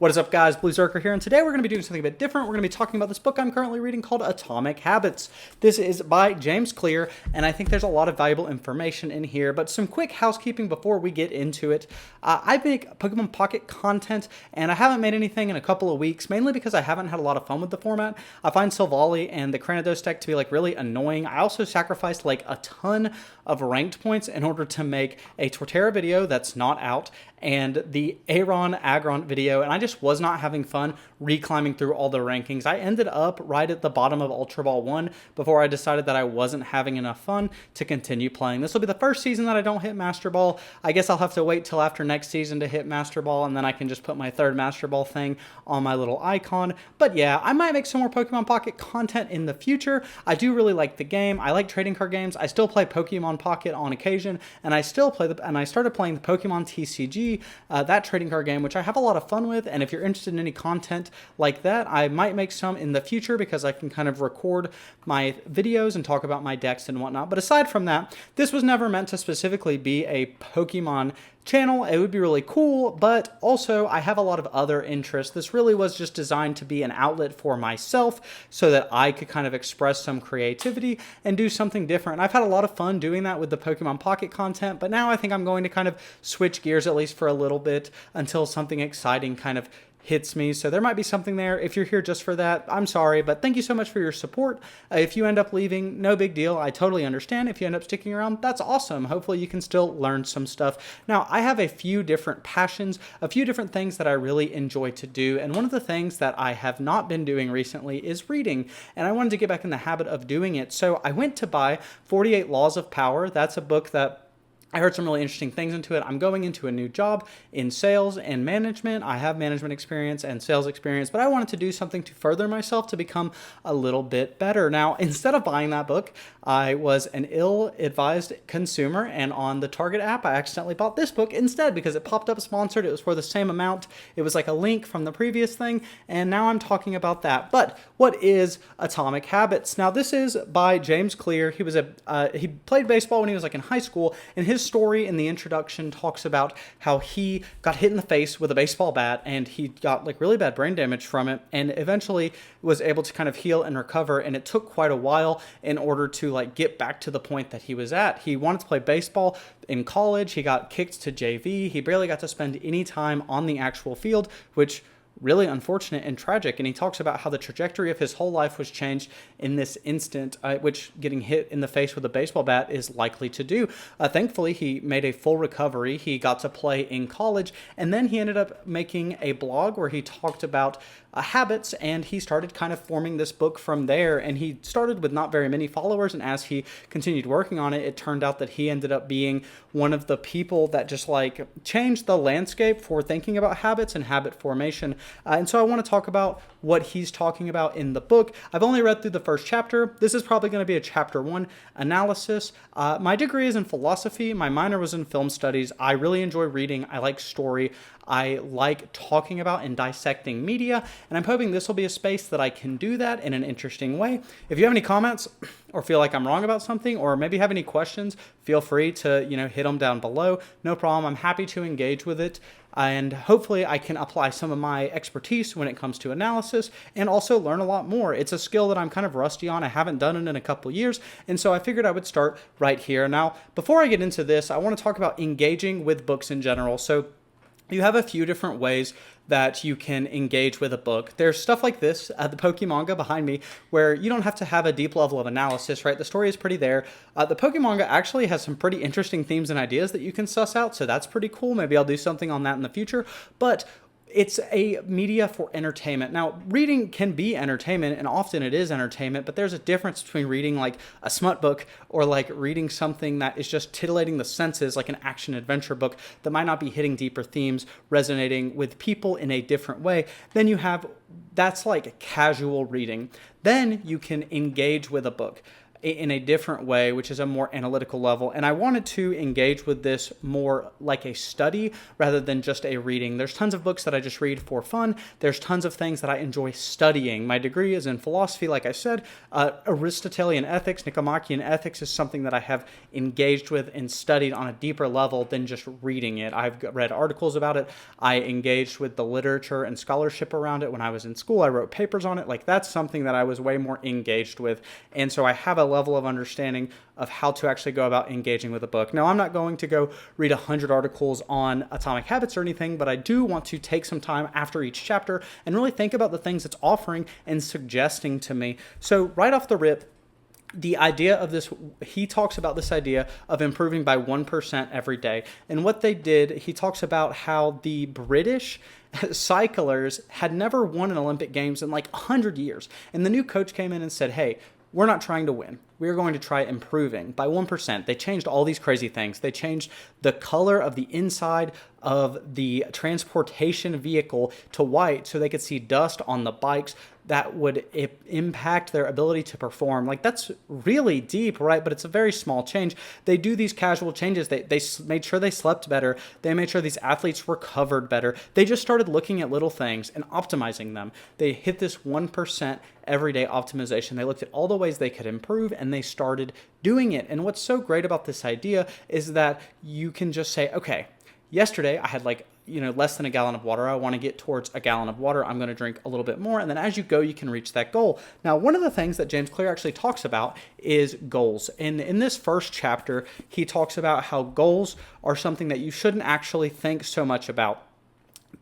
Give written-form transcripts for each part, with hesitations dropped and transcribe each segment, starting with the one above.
What is up, guys? Blueserker here, and today we're going to be doing something a bit different. We're going to be talking about this book I'm currently reading called Atomic Habits. This is by James Clear, and I think there's a lot of valuable information in here, but some quick housekeeping before we get into it. I make Pokemon Pocket content, and I haven't made anything in a couple of weeks, mainly because I haven't had a lot of fun with the format. I find Silvally and the Cranidos deck to be really annoying. I also sacrificed a ton of ranked points in order to make a Torterra video that's not out, and the Aron Aggron video, and I just was not having fun reclimbing through all the rankings. I ended up right at the bottom of Ultra Ball 1 before I decided that I wasn't having enough fun to continue playing. This will be the first season that I don't hit Master Ball. I guess I'll have to wait till after next season to hit Master Ball, and then I can just put my third Master Ball thing on my little icon. But yeah, I might make some more Pokemon Pocket content in the future. I do really like the game. I like trading card games. I still play Pokemon Pocket on occasion, and I still play and I started playing the Pokemon TCG, that trading card game, which I have a lot of fun with. And if you're interested in any content like that, I might make some in the future because I can kind of record my videos and talk about my decks and whatnot. But aside from that, this was never meant to specifically be a Pokemon channel. It would be really cool, but also I have a lot of other interests. This really was just designed to be an outlet for myself so that I could kind of express some creativity and do something different. I've had a lot of fun doing that with the Pokemon Pocket content, but now I think I'm going to kind of switch gears at least for a little bit until something exciting kind of hits me. So there might be something there. If you're here just for that, I'm sorry, but thank you so much for your support. If you end up leaving, no big deal. I totally understand. If you end up sticking around, that's awesome. Hopefully you can still learn some stuff. Now, I have a few different passions, a few different things that I really enjoy to do. And one of the things that I have not been doing recently is reading. And I wanted to get back in the habit of doing it. So I went to buy 48 Laws of Power. That's a book that I heard some really interesting things into it. I'm going into a new job in sales and management. I have management experience and sales experience, but I wanted to do something to further myself to become a little bit better. Now, instead of buying that book, I was an ill-advised consumer, and on the Target app, I accidentally bought this book instead because it popped up sponsored. It was for the same amount. It was like a link from the previous thing, and now I'm talking about that. But what is Atomic Habits? Now, this is by James Clear. He played baseball when he was in high school, and his story in the introduction talks about how he got hit in the face with a baseball bat and he got really bad brain damage from it, and eventually was able to kind of heal and recover. And it took quite a while in order to get back to the point that he was at. He wanted to play baseball in college. He got kicked to JV. He barely got to spend any time on the actual field, which really unfortunate and tragic. And he talks about how the trajectory of his whole life was changed in this instant, which getting hit in the face with a baseball bat is likely to do. Thankfully, he made a full recovery. He got to play in college, and then he ended up making a blog where he talked about habits, and he started kind of forming this book from there. And he started with not very many followers, and as he continued working on it, it turned out that he ended up being one of the people that just changed the landscape for thinking about habits and habit formation. And so I want to talk about what he's talking about in the book. I've only read through the first chapter. This is probably going to be a chapter 1 analysis. My degree is in philosophy. My minor was in film studies. I really enjoy reading. I like story. I like talking about and dissecting media, and I'm hoping this will be a space that I can do that in an interesting way. If you have any comments or feel like I'm wrong about something, or maybe have any questions, feel free to hit them down below. No problem. I'm happy to engage with it, and hopefully I can apply some of my expertise when it comes to analysis and also learn a lot more. It's a skill that I'm kind of rusty on. I haven't done it in a couple years, and so I figured I would start right here. Now, before I get into this, I want to talk about engaging with books in general. So you have a few different ways that you can engage with a book. There's stuff like this, the Pokemanga behind me, where you don't have to have a deep level of analysis, right? The story is pretty there. The Pokemanga actually has some pretty interesting themes and ideas that you can suss out, so that's pretty cool. Maybe I'll do something on that in the future. But it's a media for entertainment. Now, reading can be entertainment, and often it is entertainment, but there's a difference between reading a smut book or reading something that is just titillating the senses, like an action-adventure book that might not be hitting deeper themes, resonating with people in a different way. Then you have, that's casual reading. Then you can engage with a book. in a different way, which is a more analytical level. And I wanted to engage with this more like a study rather than just a reading. There's tons of books that I just read for fun. There's tons of things that I enjoy studying. My degree is in philosophy, like I said. Aristotelian ethics, Nicomachean ethics is something that I have engaged with and studied on a deeper level than just reading it. I've read articles about it. I engaged with the literature and scholarship around it when I was in school. I wrote papers on it. Like, that's something that I was way more engaged with. And so I have a level of understanding of how to actually go about engaging with a book. Now, I'm not going to go read 100 articles on Atomic Habits or anything, but I do want to take some time after each chapter and really think about the things it's offering and suggesting to me. So right off the rip, the idea of this, he talks about this idea of improving by 1% every day. And what they did, he talks about how the British cyclers had never won an Olympic Games in like 100 years. And the new coach came in and said, hey, we're not trying to win. We're going to try improving by 1%. They changed all these crazy things. They changed the color of the inside of the transportation vehicle to white so they could see dust on the bikes that would impact their ability to perform. Like, that's really deep, right? But it's a very small change. They do these casual changes. They made sure they slept better. They made sure these athletes recovered better. They just started looking at little things and optimizing them. They hit this 1% everyday optimization. They looked at all the ways they could improve and they started doing it. And what's so great about this idea is that you can just say, okay, yesterday I had less than a gallon of water. I want to get towards a gallon of water. I'm going to drink a little bit more. And then as you go, you can reach that goal. Now, one of the things that James Clear actually talks about is goals. And in this first chapter, he talks about how goals are something that you shouldn't actually think so much about.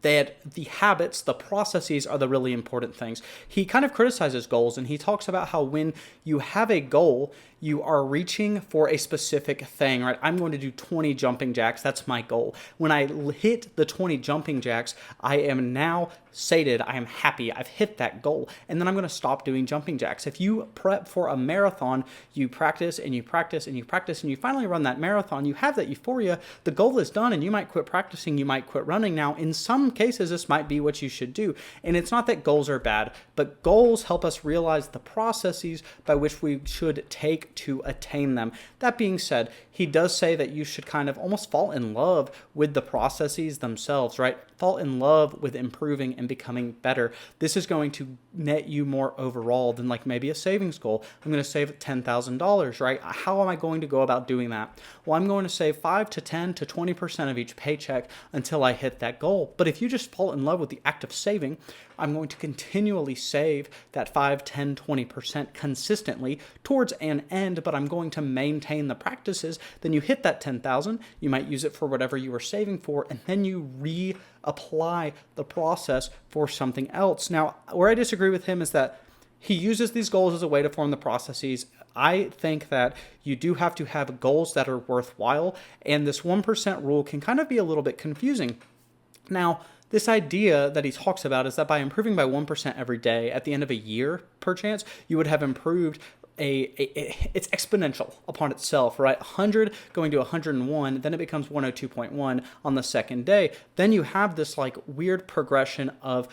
That the habits, the processes are the really important things. He kind of criticizes goals, and he talks about how when you have a goal, you are reaching for a specific thing, right? I'm going to do 20 jumping jacks. That's my goal. When I hit the 20 jumping jacks, I am now sated. I am happy. I've hit that goal. And then I'm going to stop doing jumping jacks. If you prep for a marathon, you practice and you practice and you practice and you finally run that marathon, you have that euphoria. The goal is done and you might quit practicing. You might quit running. Now, in some cases, this might be what you should do. And it's not that goals are bad, but goals help us realize the processes by which we should take to attain them. That being said, he does say that you should kind of almost fall in love with the processes themselves, right? Fall in love with improving and becoming better. This is going to net you more overall than like maybe a savings goal. I'm going to save $10,000, right? How am I going to go about doing that? Well, I'm going to save 5 to 10 to 20% of each paycheck until I hit that goal. But if you just fall in love with the act of saving, I'm going to continually save that 5, 10, 20% consistently towards an end, but I'm going to maintain the practices. Then you hit that 10,000, you might use it for whatever you were saving for, and then you reapply the process for something else. Now, where I disagree with him is that he uses these goals as a way to form the processes. I think that you do have to have goals that are worthwhile, and this 1% rule can kind of be a little bit confusing. Now, this idea that he talks about is that by improving by 1% every day at the end of a year, perchance, you would have improved it's exponential upon itself, right? 100 going to 101, then it becomes 102.1 on the second day. Then you have this like weird progression of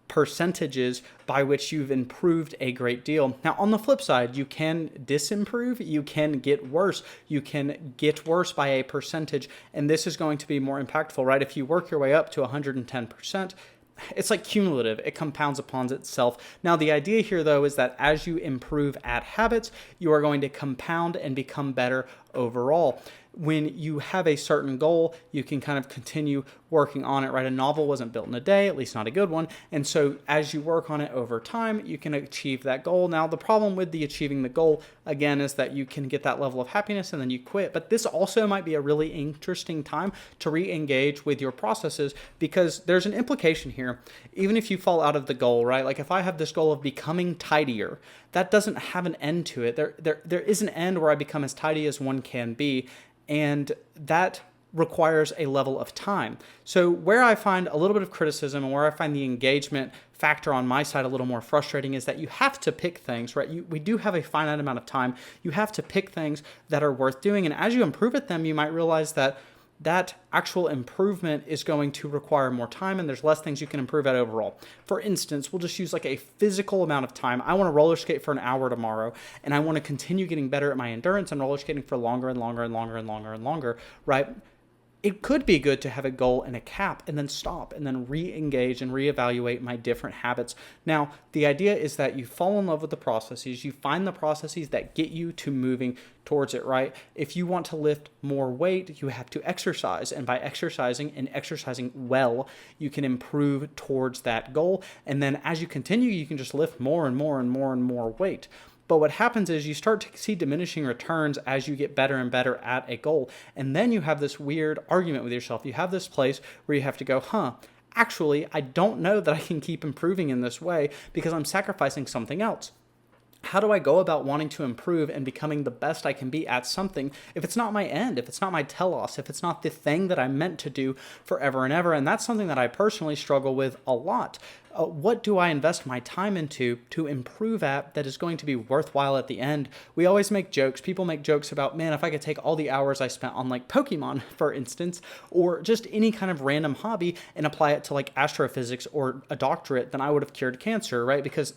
percentages by which you've improved a great deal. Now, on the flip side, you can disimprove, you can get worse, you can get worse by a percentage, and this is going to be more impactful, right? If you work your way up to 110%, it's like cumulative. It compounds upon itself. Now, the idea here, though, is that as you improve at habits, you are going to compound and become better overall. When you have a certain goal, you can kind of continue working on it, right? A novel wasn't built in a day, at least not a good one. And so as you work on it over time, you can achieve that goal. Now, the problem with the achieving the goal, again, is that you can get that level of happiness and then you quit. But this also might be a really interesting time to re-engage with your processes because there's an implication here. Even if you fall out of the goal, right? Like if I have this goal of becoming tidier, that doesn't have an end to it. There is an end where I become as tidy as one can be. And that requires a level of time. So where I find a little bit of criticism and where I find the engagement factor on my side a little more frustrating is that you have to pick things, right? We do have a finite amount of time. You have to pick things that are worth doing. And as you improve at them, you might realize that that actual improvement is going to require more time, and there's less things you can improve at overall. For instance, we'll just use like a physical amount of time. I want to roller skate for an hour tomorrow, and I want to continue getting better at my endurance and roller skating for longer and longer and longer and longer and longer, right? It could be good to have a goal and a cap and then stop and then re-engage and reevaluate my different habits. Now, the idea is that you fall in love with the processes, you find the processes that get you to moving towards it, right? If you want to lift more weight, you have to exercise. And by exercising and exercising well, you can improve towards that goal. And then as you continue, you can just lift more and more and more and more weight. But what happens is you start to see diminishing returns as you get better and better at a goal. And then you have this weird argument with yourself. You have this place where you have to go, actually, I don't know that I can keep improving in this way because I'm sacrificing something else. How do I go about wanting to improve and becoming the best I can be at something if it's not my end, if it's not my telos, if it's not the thing that I'm meant to do forever and ever? And that's something that I personally struggle with a lot. What do I invest my time into to improve at that is going to be worthwhile at the end? We always make jokes. People make jokes about, man, if I could take all the hours I spent on like Pokemon, for instance, or just any kind of random hobby and apply it to like astrophysics or a doctorate, then I would have cured cancer, right? Because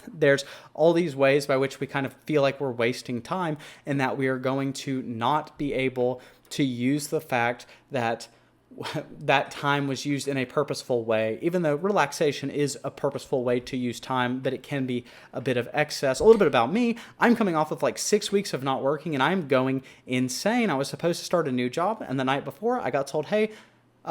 there's all these ways by which we kind of feel like we're wasting time and that we are going to not be able to use the fact that that time was used in a purposeful way, even though relaxation is a purposeful way to use time, but it can be a bit of excess. A little bit about me, I'm coming off of like 6 weeks of not working and I'm going insane. I was supposed to start a new job and the night before I got told, hey,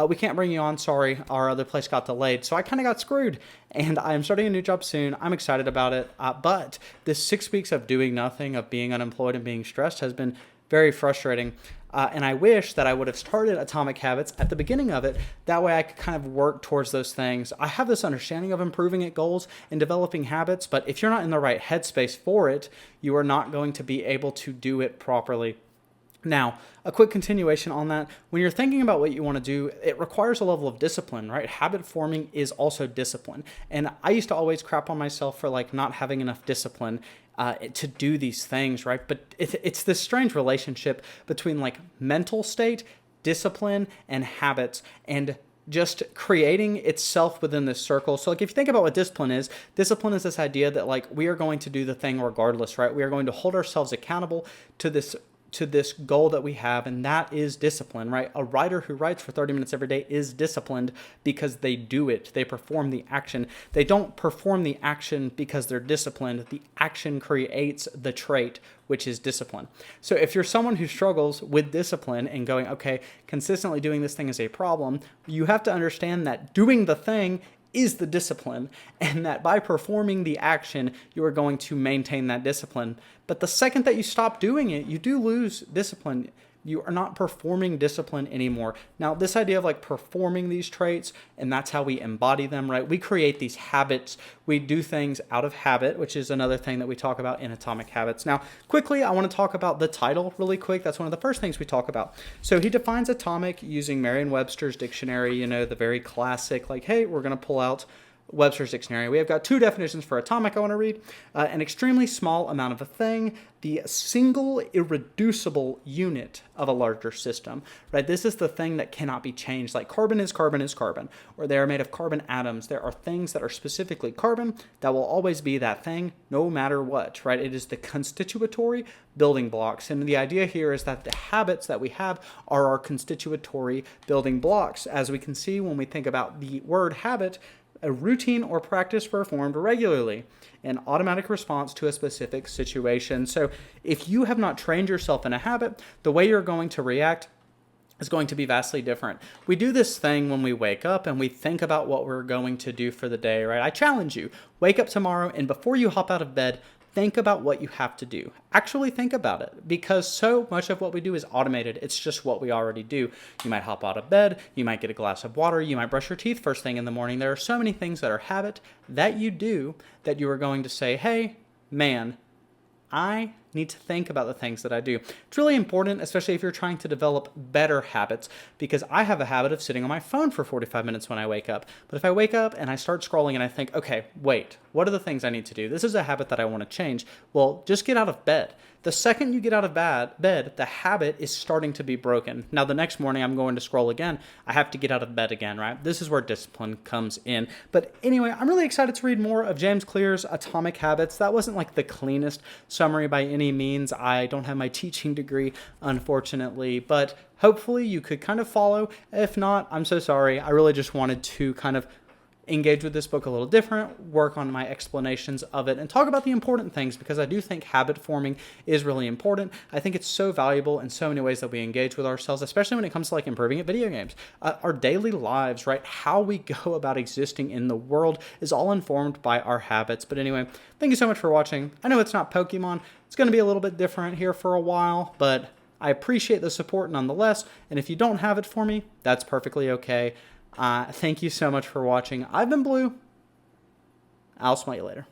we can't bring you on. Sorry, our other place got delayed. So I kind of got screwed and I'm starting a new job soon. I'm excited about it. But this 6 weeks of doing nothing, of being unemployed and being stressed has been very frustrating. And I wish that I would have started Atomic Habits at the beginning of it. That way I could kind of work towards those things. I have this understanding of improving at goals and developing habits, but if you're not in the right headspace for it, you are not going to be able to do it properly. Now, a quick continuation on that. When you're thinking about what you want to do, it requires a level of discipline, right? Habit forming is also discipline. And I used to always crap on myself for like not having enough discipline to do these things, right? But it's this strange relationship between like mental state, discipline, and habits, and just creating itself within this circle. So like if you think about what discipline is this idea that like we are going to do the thing regardless, right? We are going to hold ourselves accountable to this goal that we have, and that is discipline, right? A writer who writes for 30 minutes every day is disciplined because they do it. They perform the action. They don't perform the action because they're disciplined. The action creates the trait, which is discipline. So if you're someone who struggles with discipline and going, okay, consistently doing this thing is a problem, you have to understand that doing the thing is the discipline, and that by performing the action, you are going to maintain that discipline. But the second that you stop doing it, you do lose discipline. You are not performing discipline anymore. Now, this idea of like performing these traits, and that's how we embody them, right? We create these habits. We do things out of habit, which is another thing that we talk about in Atomic Habits. Now, quickly, I want to talk about the title really quick. That's one of the first things we talk about. So he defines atomic using Merriam-Webster's dictionary, the very classic, like, hey, we're going to pull out Webster's dictionary. We have got two definitions for atomic I want to read. An extremely small amount of a thing, the single irreducible unit of a larger system, right? This is the thing that cannot be changed. Like carbon is carbon is carbon, or they are made of carbon atoms. There are things that are specifically carbon that will always be that thing no matter what, right? It is the constitutory building blocks. And the idea here is that the habits that we have are our constitutory building blocks. As we can see when we think about the word habit, a routine or practice performed regularly, an automatic response to a specific situation. So if you have not trained yourself in a habit, the way you're going to react is going to be vastly different. We do this thing when we wake up and we think about what we're going to do for the day, right? I challenge you, wake up tomorrow and before you hop out of bed, think about what you have to do. Actually think about it, because so much of what we do is automated. It's just what we already do. You might hop out of bed, you might get a glass of water, you might brush your teeth first thing in the morning. There are so many things that are habit that you do that you are going to say, hey, man, I need to think about the things that I do. It's really important, especially if you're trying to develop better habits, because I have a habit of sitting on my phone for 45 minutes when I wake up. But if I wake up and I start scrolling and I think, okay, wait, what are the things I need to do? This is a habit that I want to change. Well, just get out of bed. The second you get out of bed, the habit is starting to be broken. Now, the next morning I'm going to scroll again. I have to get out of bed again, right? This is where discipline comes in. But anyway, I'm really excited to read more of James Clear's Atomic Habits. That wasn't like the cleanest summary by any means. I don't have my teaching degree, unfortunately, but hopefully you could kind of follow. If not, I'm so sorry. I really just wanted to kind of engage with this book a little different, work on my explanations of it, and talk about the important things, because I do think habit forming is really important. I think it's so valuable in so many ways that we engage with ourselves, especially when it comes to like improving at video games. Our daily lives, right? How we go about existing in the world is all informed by our habits. But anyway, thank you so much for watching. I know it's not Pokemon. It's going to be a little bit different here for a while, but I appreciate the support nonetheless. And if you don't have it for me, that's perfectly okay. Thank you so much for watching. I've been Blue. I'll smell you later.